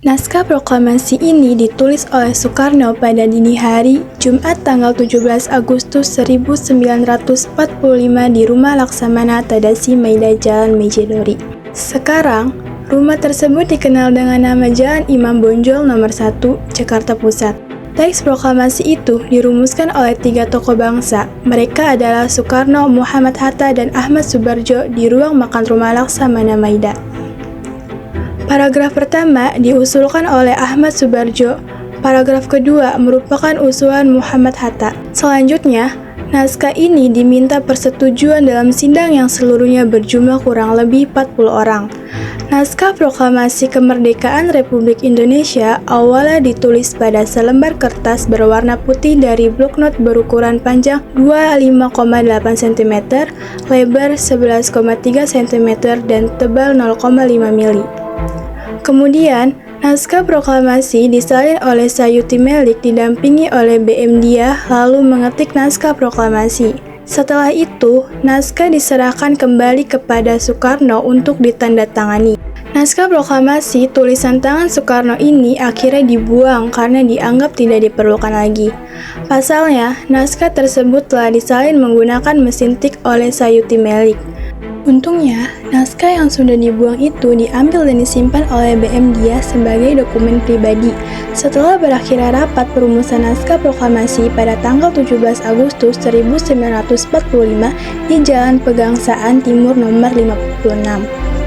Naskah proklamasi ini ditulis oleh Soekarno pada dini hari, Jumat tanggal 17 Agustus 1945 di Rumah Laksamana Tadasi Maida Jalan Mejidori. Sekarang, rumah tersebut dikenal dengan nama Jalan Imam Bonjol nomor 1, Jakarta Pusat. Teks proklamasi itu dirumuskan oleh 3 tokoh bangsa. Mereka adalah Soekarno, Muhammad Hatta, dan Ahmad Subarjo di ruang makan Rumah Laksamana Maida. Paragraf pertama diusulkan oleh Ahmad Subarjo. Paragraf kedua merupakan usulan Muhammad Hatta. Selanjutnya, naskah ini diminta persetujuan dalam sidang yang seluruhnya berjumlah kurang lebih 40 orang. Naskah Proklamasi Kemerdekaan Republik Indonesia awalnya ditulis pada selembar kertas berwarna putih dari bloknot berukuran panjang 25,8 cm, lebar 11,3 cm, dan tebal 0,5 mili. Kemudian, naskah proklamasi disalin oleh Sayuti Melik didampingi oleh BM Dia lalu mengetik naskah proklamasi. Setelah itu, naskah diserahkan kembali kepada Soekarno untuk ditandatangani. Naskah proklamasi tulisan tangan Soekarno ini akhirnya dibuang karena dianggap tidak diperlukan lagi. Pasalnya, naskah tersebut telah disalin menggunakan mesin tik oleh Sayuti Melik. Untungnya, naskah yang sudah dibuang itu diambil dan disimpan oleh BM Dia sebagai dokumen pribadi. Setelah berakhirnya rapat perumusan naskah proklamasi pada tanggal 17 Agustus 1945 di Jalan Pegangsaan Timur nomor 56.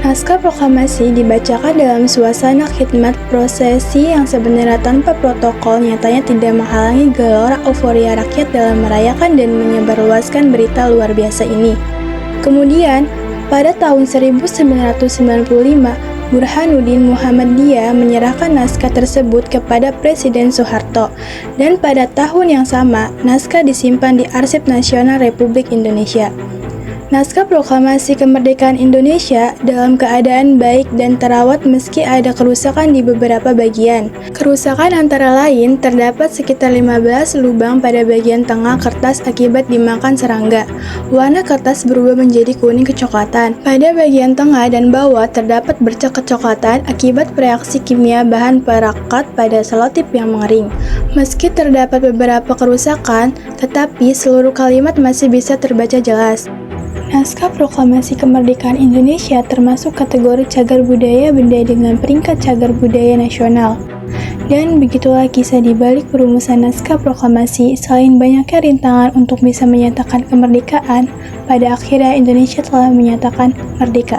Naskah proklamasi dibacakan dalam suasana khidmat prosesi yang sebenarnya tanpa protokol nyatanya tidak menghalangi gelora euforia rakyat dalam merayakan dan menyebarluaskan berita luar biasa ini. Kemudian, pada tahun 1995, Burhanuddin Muhammadiyah menyerahkan naskah tersebut kepada Presiden Soeharto, dan pada tahun yang sama, naskah disimpan di Arsip Nasional Republik Indonesia. Naskah Proklamasi Kemerdekaan Indonesia dalam keadaan baik dan terawat meski ada kerusakan di beberapa bagian. Kerusakan antara lain terdapat sekitar 15 lubang pada bagian tengah kertas akibat dimakan serangga. Warna kertas berubah menjadi kuning kecoklatan. Pada bagian tengah dan bawah terdapat bercak kecoklatan akibat reaksi kimia bahan perekat pada selotip yang mengering. Meski terdapat beberapa kerusakan, tetapi seluruh kalimat masih bisa terbaca jelas. Naskah Proklamasi Kemerdekaan Indonesia termasuk kategori cagar budaya benda dengan peringkat cagar budaya nasional. Dan begitulah kisah di balik perumusan naskah proklamasi. Selain banyaknya rintangan untuk bisa menyatakan kemerdekaan, pada akhirnya Indonesia telah menyatakan merdeka.